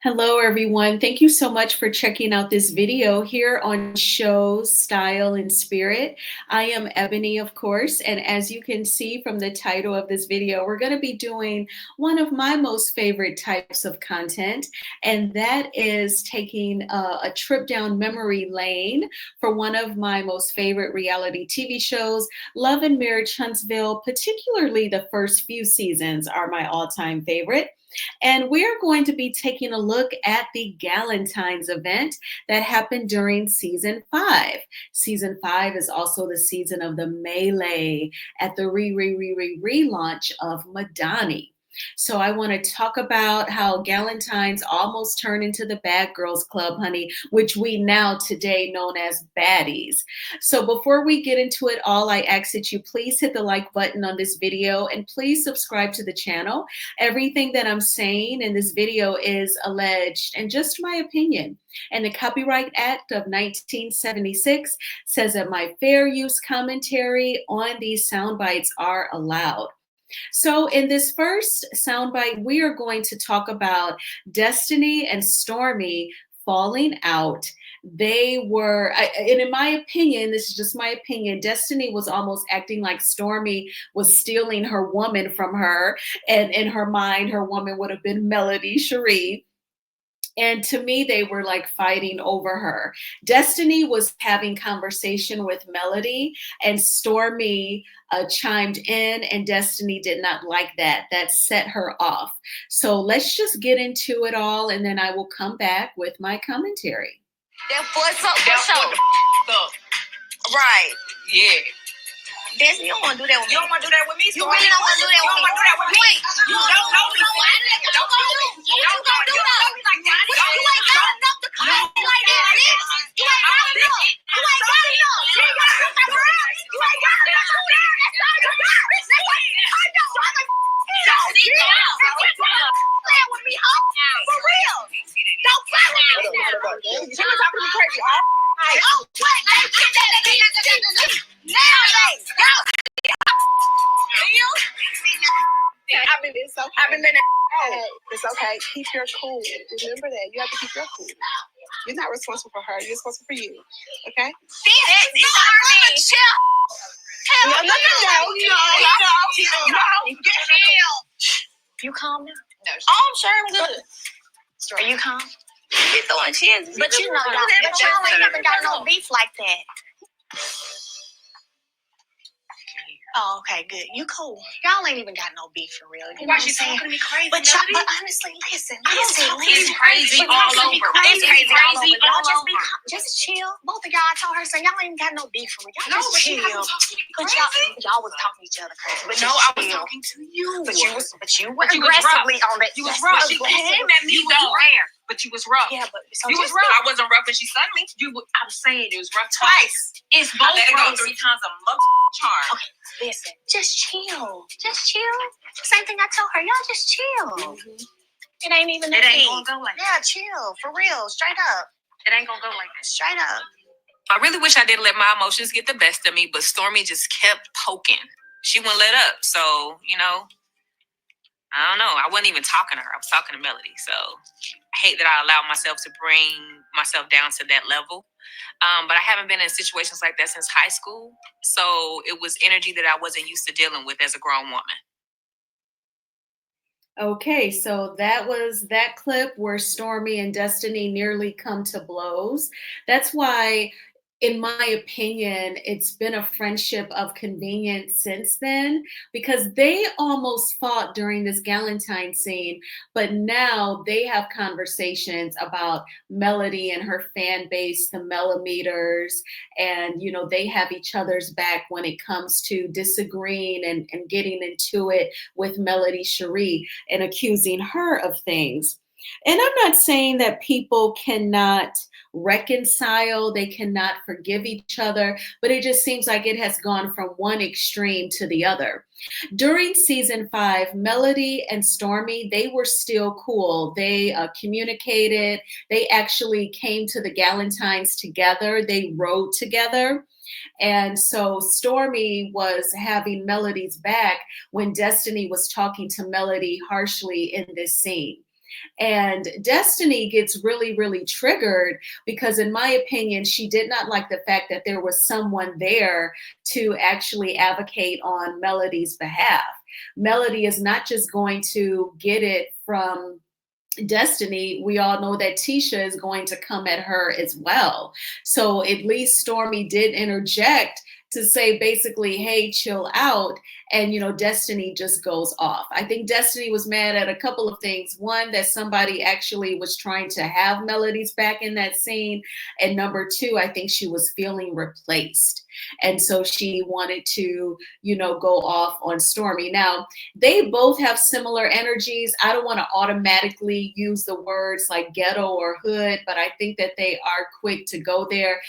Hello, everyone. Thank you so much for checking out this video here on Shows, Style, and Spirit. I am Ebony, of course, and as you can see from the title of this video, we're going to be doing one of my most favorite types of content, and that is taking a trip down memory lane for one of my most favorite reality TV shows, Love and Marriage Huntsville. Particularly the first few seasons are my all-time favorite. And we're going to be taking a look at the Galentines event that happened during season 5. Season 5 is also the season of the melee at the relaunch of Madani. So I want to talk about how Galentines almost turned into the Bad Girls Club, honey, which we now today known as baddies. So before we get into it all, I ask that you please hit the like button on this video and please subscribe to the channel. Everything that I'm saying in this video is alleged and just my opinion. And the Copyright Act of 1976 says that my fair use commentary on these sound bites are allowed. So in this first soundbite, we are going to talk about Destiny and Stormmy falling out. They were, and in my opinion, this is just my opinion, Destiny was almost acting like Stormmy was stealing her woman from her. And in her mind, her woman would have been Melody Cherie. And to me, they were like fighting over her. Destiny was having conversation with Melody, and Stormmy chimed in, and Destiny did not like that. That set her off. So let's just get into it all, and then I will come back with my commentary. That what's up for sure. Right. Yeah. Destiny, you don't want to do that with me. You don't want to do that with me. You really don't want to do that with me. You don't want to do that with me. Wait, you don't know me. What you gonna do though? You ain't got enough to come at me like that, bitch. You ain't got enough. You ain't got enough. You ain't got enough to run. You ain't got enough to run. That's all you got. Bitch, that's what I know. So I'm like, sit down. Playing with me, huh? For real. Don't play with me. You been talking to me crazy all night. Oh, what? Let's get that bitch. Nowadays, I've been It's okay. Keep your cool. Remember that. You have to keep your cool. You're not responsible for her. You're responsible for you. Okay? Chill. No. You calm now? No. Oh, I'm sure I'm good. Are you calm? You're throwing chances. But you know, y'all ain't never got no beef like that. Oh, okay, good. You cool. Y'all ain't even got no beef for real. You know Why she talking to me crazy? But honestly, listen. It's crazy all over. It's crazy all over. Y'all Just chill. Both of y'all, I told her, so y'all ain't got no beef for real. Y'all just chill. But y'all was talking to each other crazy. But no, I was talking to you. But you were aggressively on that. You was rough. She came at me with rare. But you was rough. Yeah, but you was rough. I wasn't rough when she sung me. I was saying it was rough twice. It's both. I let it go 3 times a month. Charm. Okay, listen. Just chill. Just chill. Same thing I told her. Y'all just chill. It ain't even that deep. It ain't gonna go like that. Yeah, chill. For real. Straight up. It ain't gonna go like that. Straight up. I really wish I didn't let my emotions get the best of me, but Stormmy just kept poking. She wouldn't let up. So, I don't know. I wasn't even talking to her. I was talking to Melody. So I hate that I allowed myself to bring myself down to that level. But I haven't been in situations like that since high school. So it was energy that I wasn't used to dealing with as a grown woman. Okay, so that was that clip where Stormmy and Destiny nearly come to blows. That's why, in my opinion, it's been a friendship of convenience since then, because they almost fought during this Galentine scene, but now they have conversations about Melody and her fan base, the Millimeters, and they have each other's back when it comes to disagreeing and getting into it with Melody Cherie and accusing her of things. And I'm not saying that people cannot reconcile, they cannot forgive each other, but it just seems like it has gone from one extreme to the other. During season 5, Melody and Stormmy, they were still cool. They communicated. They actually came to the Galentines together. They rode together. And so Stormmy was having Melody's back when Destiny was talking to Melody harshly in this scene. And Destiny gets really, really triggered because, in my opinion, she did not like the fact that there was someone there to actually advocate on Melody's behalf. Melody is not just going to get it from Destiny. We all know that Tisha is going to come at her as well. So at least Stormy did interject to say basically, hey, chill out. And, Destiny just goes off. I think Destiny was mad at a couple of things. One, that somebody actually was trying to have Melody's back in that scene. And number two, I think she was feeling replaced. And so she wanted to, go off on Stormy. Now, they both have similar energies. I don't want to automatically use the words like ghetto or hood, but I think that they are quick to go there.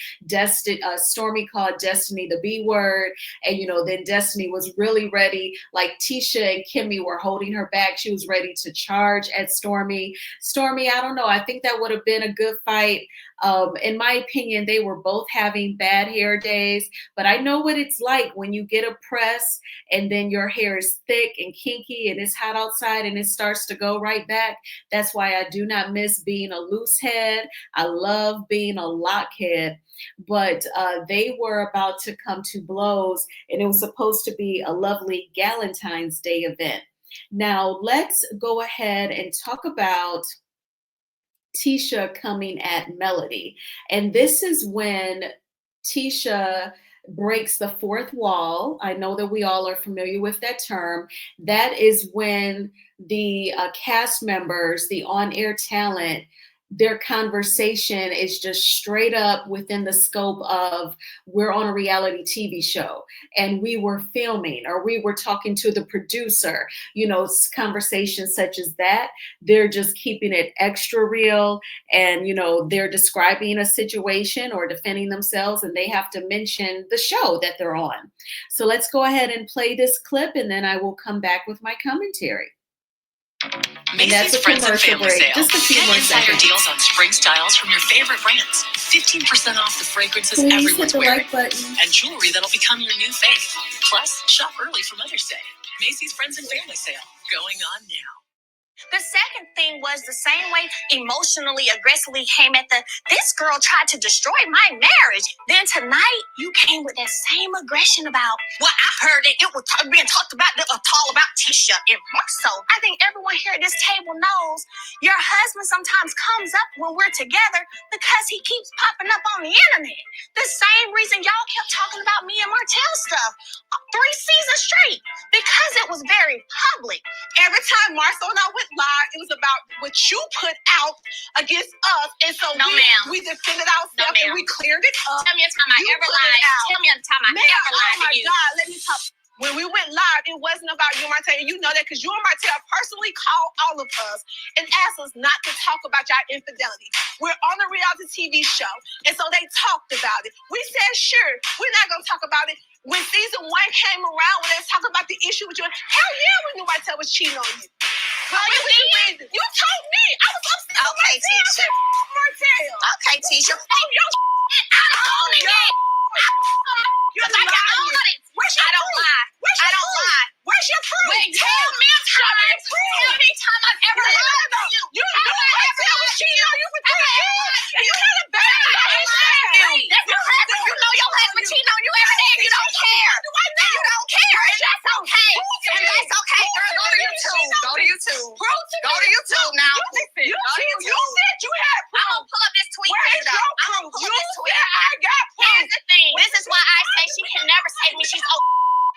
Stormy called Destiny the B word, and then Destiny was really ready. Like Tisha and Kimmy were holding her back. She was ready to charge at Stormy. Stormy, I don't know. I think that would have been a good fight. In my opinion, they were both having bad hair days, but I know what it's like when you get a press and then your hair is thick and kinky and it's hot outside and it starts to go right back. That's why I do not miss being a loose head. I love being a lock head. But they were about to come to blows, and it was supposed to be a lovely Galentines Day event. Now, let's go ahead and talk about Tisha coming at Melody. And this is when Tisha breaks the fourth wall. I know that we all are familiar with that term. That is when the cast members, the on-air talent, their conversation is just straight up within the scope of, we're on a reality TV show and we were filming, or we were talking to the producer, conversations such as that. They're just keeping it extra real, and they're describing a situation or defending themselves, and they have to mention the show that they're on. So let's go ahead and play this clip, and then I will come back with my commentary. Macy's Friends and Family Sale. Just a few Get more insider seconds. deals on spring styles from your favorite brands. 15% off the fragrances Please hit everyone's the wearing. like button. And jewelry that'll become your new fave. Plus, shop early for Mother's Day. Macy's Friends and Family Sale. Going on now. The second thing was the same way emotionally, aggressively came at this girl tried to destroy my marriage. Then tonight, you came with that same aggression about, well, I heard it. It was being talked about, all about Tisha and more so. I think everyone here at this table knows your husband sometimes comes up when we're together because he keeps popping up on the internet. The same reason y'all kept talking about me and Martell stuff 3 seasons straight, because it was very public. Every time Marcel and I went live, it was about what you put out against us. And so No, ma'am. we defended ourselves, No, ma'am. and we cleared it up. Tell me a time I You ever put it lied. out. Tell me a time I Man, ever lied oh my to you. God, let me talk. When we went live, it wasn't about you and Martell. You know that because you and Martell personally called all of us and asked us not to talk about your infidelity. We're on a reality TV show, and so they talked about it. We said, sure, we're not going to talk about it. When season 1 came around, when they was talking about the issue with you, hell yeah, we knew Martell was cheating on you. But you did? you told me. I was upset with Okay, Martell. Tisha. Martell. Okay, Tisha. Oh, yo, I'm owning it. you're Like I own lying. it. Where's your I don't proof? lie. Where's I your don't proof? lie. Where's your proof? Wait, tell me a time. Tell me a time I've ever lied to you. You Have knew I ever Martell was lied to cheating you? on you for Have 3 I ever years. lied to And you you? had a baby. That's your husband. You know your husband cheating on you every day and you don't care. And you don't care. And that's okay. And that's okay, girl. Go to YouTube. Go to YouTube. Go to YouTube now. You Go to said YouTube. you had I'm proof. gonna pull up this tweet Where for you, is though. your I'm proof? gonna pull You up this tweet. said I got proof. Here's the thing. This is why I say she can never say to me she's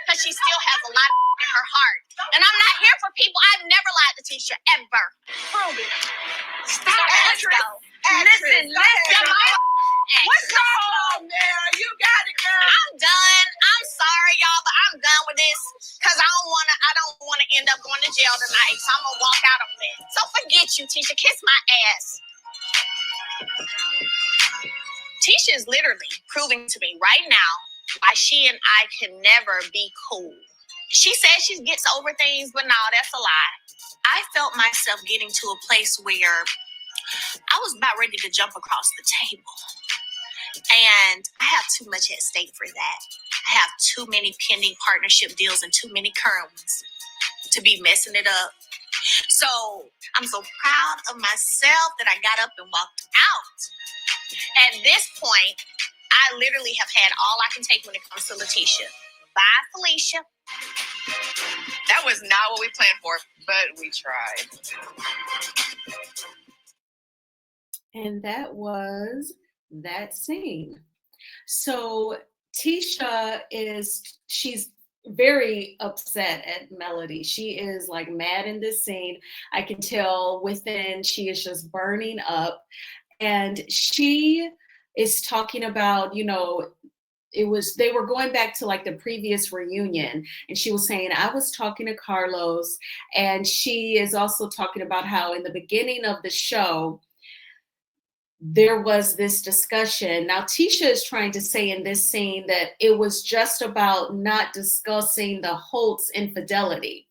because she still has a lot in her heart. And I'm not here for people. I've never lied to Tisha, ever. Prove it. Stop. Listen. What's What's going on there? You got it, girl. I'm done. I'm sorry, y'all, but I'm done with this because I don't wanna end up going to jail tonight. So I'm gonna walk out on it. So forget you, Tisha. Kiss my ass. Tisha is literally proving to me right now why she and I can never be cool. She says she gets over things, but no, that's a lie. I felt myself getting to a place where I was about ready to jump across the table. And I have too much at stake for that. I have too many pending partnership deals and too many current ones to be messing it up. So I'm so proud of myself that I got up and walked out. At this point, I literally have had all I can take when it comes to Letitia. Bye, Felicia. That was not what we planned for, but we tried. And that was that scene. So Tisha she's very upset at Melody. She is like mad in this scene. I can tell within she is just burning up. And she is talking about, they were going back to like the previous reunion, and she was saying, I was talking to Carlos, and she is also talking about how in the beginning of the show there was this discussion. Now Tisha is trying to say in this scene that it was just about not discussing the Holt's infidelity,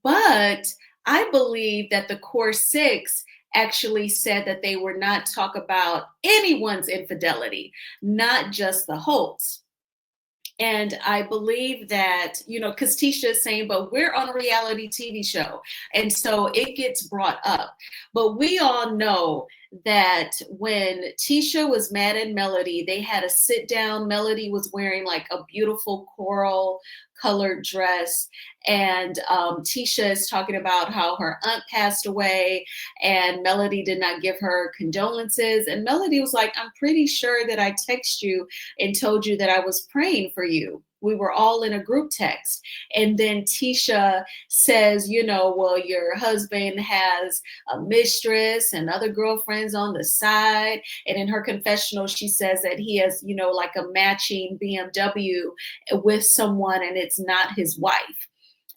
but I believe that the core six actually said that they would not talk about anyone's infidelity, not just the Holt's. And I believe that, because Tisha is saying, but we're on a reality TV show. And so it gets brought up. But we all know that when Tisha was mad at Melody, they had a sit down. Melody was wearing like a beautiful coral colored dress. And Tisha is talking about how her aunt passed away and Melody did not give her condolences. And Melody was like, I'm pretty sure that I texted you and told you that I was praying for you. We were all in a group text. And then Tisha says, well, your husband has a mistress and other girlfriends on the side. And in her confessional, she says that he has, like a matching BMW with someone and it's not his wife.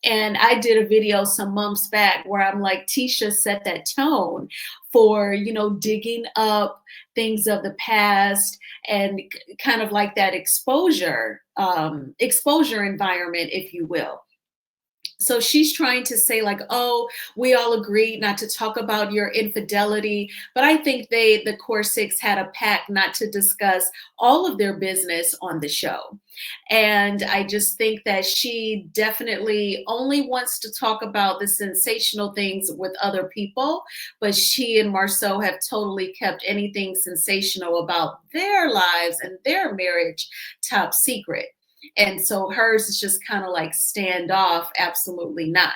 And I did a video some months back where I'm like, Tisha set that tone for, digging up things of the past and kind of like that exposure environment, if you will. So she's trying to say like, oh, we all agreed not to talk about your infidelity. But I think the core six had a pact not to discuss all of their business on the show. And I just think that she definitely only wants to talk about the sensational things with other people. But she and Marceau have totally kept anything sensational about their lives and their marriage top secret. And so hers is just kind of like standoff, absolutely not.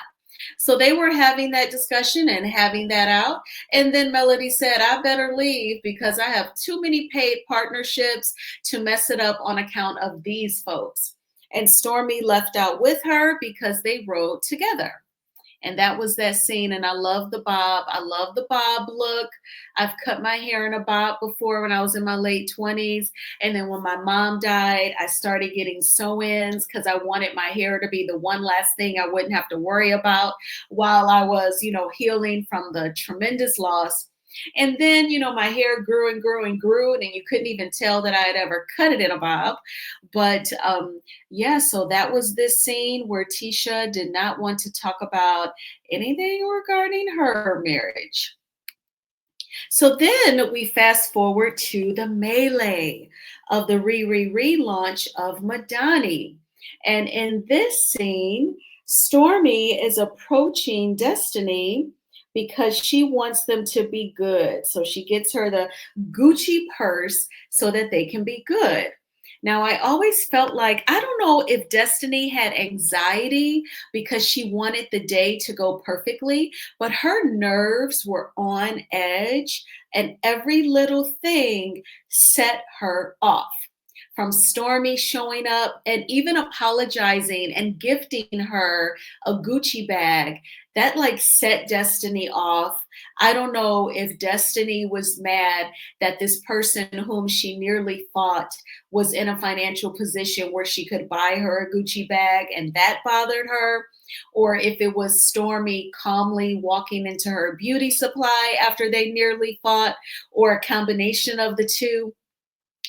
So they were having that discussion and having that out. And then Melody said, I better leave because I have too many paid partnerships to mess it up on account of these folks. And Stormmy left out with her because they rode together. And that was that scene. And I love the bob. I love the bob look. I've cut my hair in a bob before when I was in my late 20s. And then when my mom died, I started getting sew-ins because I wanted my hair to be the one last thing I wouldn't have to worry about while I was, healing from the tremendous loss. And then, my hair grew and grew and grew, and you couldn't even tell that I had ever cut it in a bob. But so that was this scene where Tisha did not want to talk about anything regarding her marriage. So then we fast forward to the melee of the relaunch of Madani. And in this scene, Stormmy is approaching Destiny because she wants them to be good. So she gets her the Gucci purse so that they can be good. Now, I always felt like, I don't know if Destiny had anxiety because she wanted the day to go perfectly, but her nerves were on edge and every little thing set her off. From Stormmy showing up and even apologizing and gifting her a Gucci bag, that like set Destiny off. I don't know if Destiny was mad that this person whom she nearly fought was in a financial position where she could buy her a Gucci bag and that bothered her, or if it was Stormmy calmly walking into her beauty supply after they nearly fought, or a combination of the two.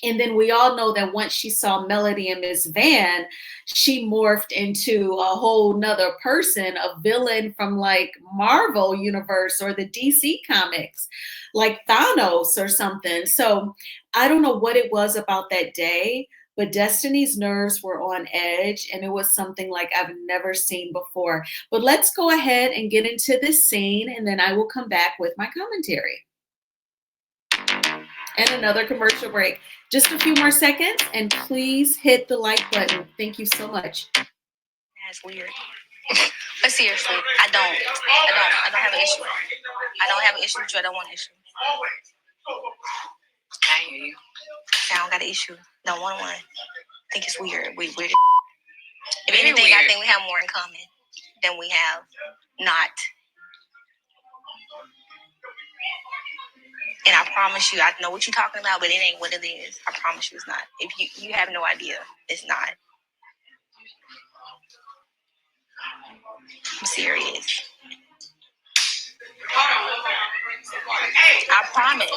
And then we all know that once she saw Melody and Miss Van, she morphed into a whole nother person, a villain from like Marvel universe or the DC comics, like Thanos or something. So I don't know what it was about that day, but Destiny's nerves were on edge, and it was something like I've never seen before. But let's go ahead and get into this scene, and then I will come back with my commentary. And another commercial break. Just a few more seconds, and please hit the like button. Thank you so much. That's weird. But seriously, I don't have an issue. I don't have an issue with you. I don't want an issue. I hear you. I don't got an issue. Don't want one. I think it's weird. Weird. If Very anything, weird. I think we have more in common than we have not. And I promise you, I know what you're talking about, but it ain't what it is. I promise you it's not. If you have no idea, it's not. I'm serious. I promise.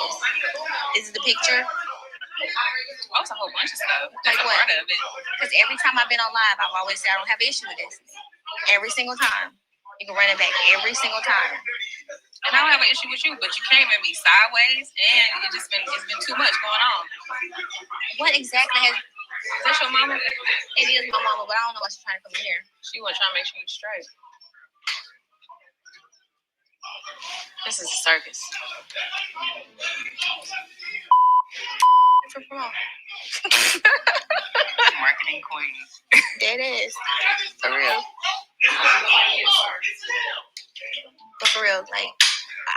Is it the picture? Oh, it's a whole bunch of stuff. Like That's a what? part of it. Because every time I've been on live, I've always said I don't have an issue with this. Every single time. You can run it back every single time. And I don't have an issue with you, but you came at me sideways, and it's been too much going on. What exactly has... Is that your mama? It is my mama, but I don't know why she's trying to come in here. She was trying to make sure you're straight. This is a circus. For promote. Marketing queen. That is. For real. But for real, like,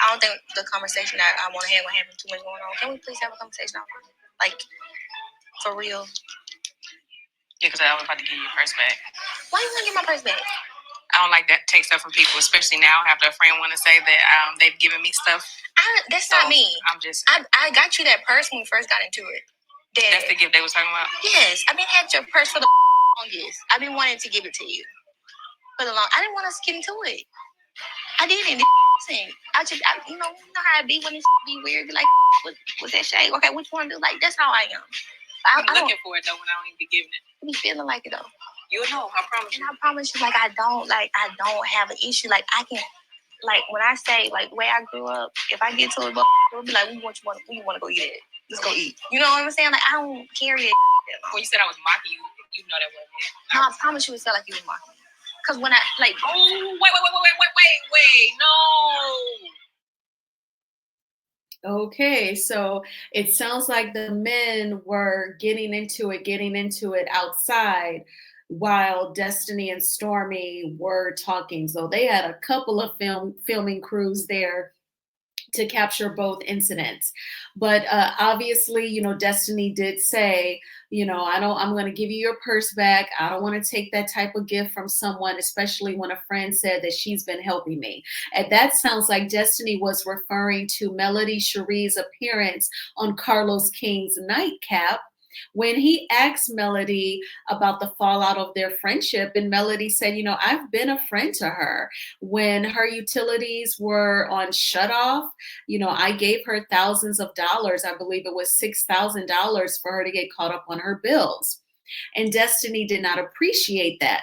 I don't think the conversation that I want to have will have too much going on. Can we please have a conversation offline? Like, for real. Yeah, because I was about to give you your purse back. Why you want to get my purse back? I don't like that take stuff from people, especially now after a friend want to say that they've given me stuff. That's not me. I got you that purse when we first got into it. That's the gift they was talking about? Yes. I've been had your purse for the longest. I've been wanting to give it to you. I didn't want us to get into it. I didn't. You know how it be when it be weird. Be like, what's that shade? Okay, what you want to do? Like, that's how I am. I'm looking for it though when I don't even be giving it. I be feeling like it though. You'll know. I promise you. And I promise you, like, I don't have an issue. Like, I can, like, when I say, like, the way I grew up, if I get to a it'll be like, we want to go eat it. Let's go eat. You know what I'm saying? Like, I don't carry it. When you said I was mocking you, you know that wasn't it. No, I promise you it felt like you were mocking me. Because when I, like... Oh, wait, no. Okay, so it sounds like the men were getting into it outside while Destiny and Stormy were talking. So they had a couple of filming crews there to capture both incidents. But obviously, you know, Destiny did say, you know, I'm going to give you your purse back. I don't want to take that type of gift from someone, especially when a friend said that she's been helping me. And that sounds like Destiny was referring to Melody Cherie's appearance on Carlos King's Nightcap, when he asked Melody about the fallout of their friendship. And Melody said, you know, I've been a friend to her. When her utilities were on shutoff, you know, I gave her thousands of dollars. I believe it was $6,000 for her to get caught up on her bills. And Destiny did not appreciate that.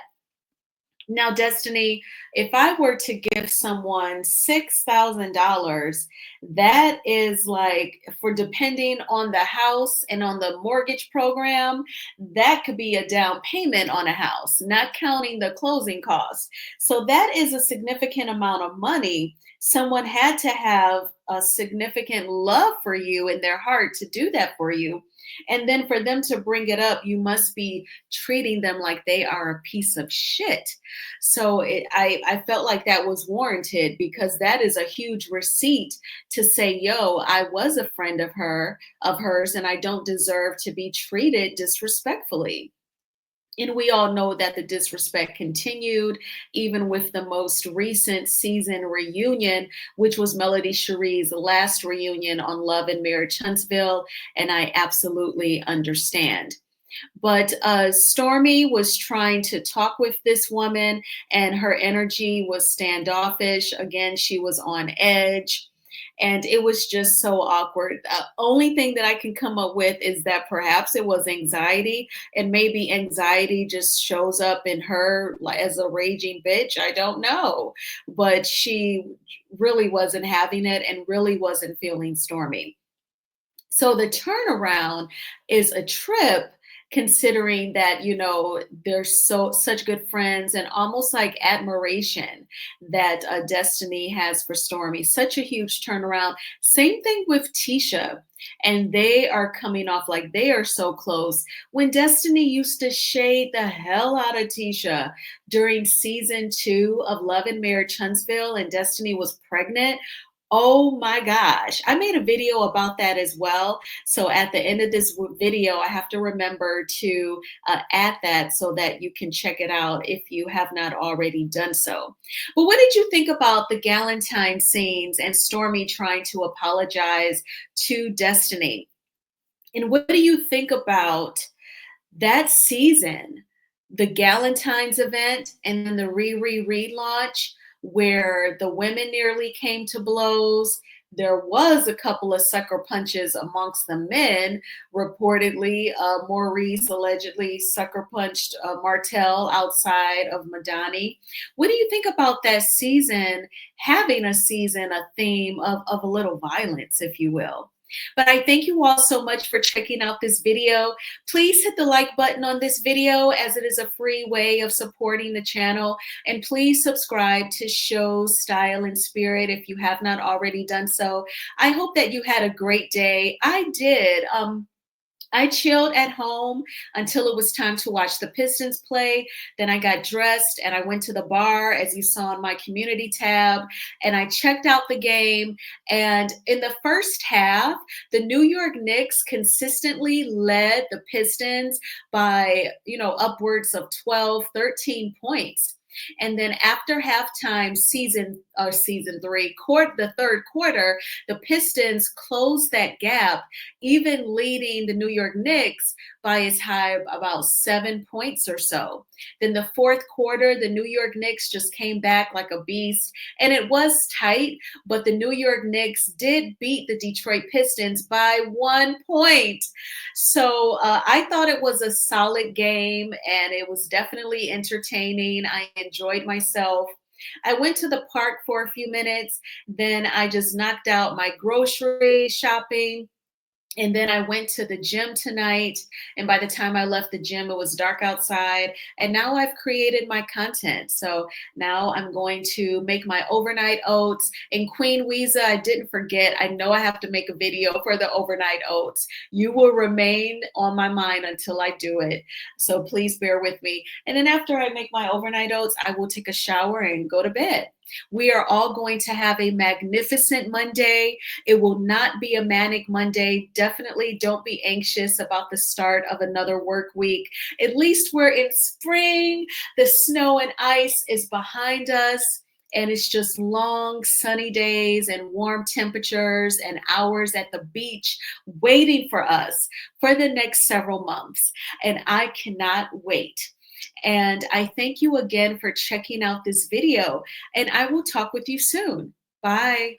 Now, Destiny, if I were to give someone $6,000, that is like, for depending on the house and on the mortgage program, that could be a down payment on a house, not counting the closing costs. So that is a significant amount of money. Someone had to have a significant love for you in their heart to do that for you. And then for them to bring it up, you must be treating them like they are a piece of shit. So I felt like that was warranted, because that is a huge receipt to say, yo, I was a friend of hers, and I don't deserve to be treated disrespectfully. And we all know that the disrespect continued, even with the most recent season reunion, which was Melody Cherie's last reunion on Love and Marriage Huntsville. And I absolutely understand. But Stormy was trying to talk with this woman, and her energy was standoffish. Again, she was on edge. And it was just so awkward. Only thing that I can come up with is that perhaps it was anxiety, and maybe anxiety just shows up in her as a raging bitch. I don't know. But she really wasn't having it and really wasn't feeling Stormy. So the turnaround is a trip considering that, you know, they're such good friends, and almost like admiration that Destiny has for Stormy. Such a huge turnaround. Same thing with Tisha. And they are coming off like they are so close. When Destiny used to shade the hell out of Tisha during season 2 of Love and Marriage Huntsville, and Destiny was pregnant. Oh my gosh. I made a video about that as well. So at the end of this video, I have to remember to add that so that you can check it out if you have not already done so. But what did you think about the Galentine scenes and Stormy trying to apologize to Destiny? And what do you think about that season, the Galentine's event, and then the relaunch, where the women nearly came to blows? There was a couple of sucker punches amongst the men. Reportedly, Maurice allegedly sucker punched Martell outside of Madani. What do you think about that season, having a season, a theme of a little violence, if you will? But I thank you all so much for checking out this video. Please hit the like button on this video, as it is a free way of supporting the channel. And please subscribe to Shows, Style, and Spirit if you have not already done so. I hope that you had a great day. I did. I chilled at home until it was time to watch the Pistons play. Then I got dressed and I went to the bar, as you saw on my community tab, and I checked out the game. And in the first half, the New York Knicks consistently led the Pistons by, you know, upwards of 12, 13 points. And then after halftime, season 3, the third quarter, the Pistons closed that gap, even leading the New York Knicks by as high about 7 points or so. Then the fourth quarter, the New York Knicks just came back like a beast, and it was tight, but the New York Knicks did beat the Detroit Pistons by 1 point. So I thought it was a solid game, and it was definitely entertaining. I enjoyed myself. I went to the park for a few minutes, then I just knocked out my grocery shopping. And then I went to the gym tonight, and by the time I left the gym, it was dark outside. And now I've created my content. So now I'm going to make my overnight oats. And Queen Weeza, I didn't forget. I know I have to make a video for the overnight oats. You will remain on my mind until I do it. So please bear with me. And then after I make my overnight oats, I will take a shower and go to bed. We are all going to have a magnificent Monday. It will not be a manic Monday. Definitely don't be anxious about the start of another work week. At least we're in spring. The snow and ice is behind us, and it's just long sunny days and warm temperatures and hours at the beach waiting for us for the next several months. And I cannot wait. And I thank you again for checking out this video, and I will talk with you soon. Bye.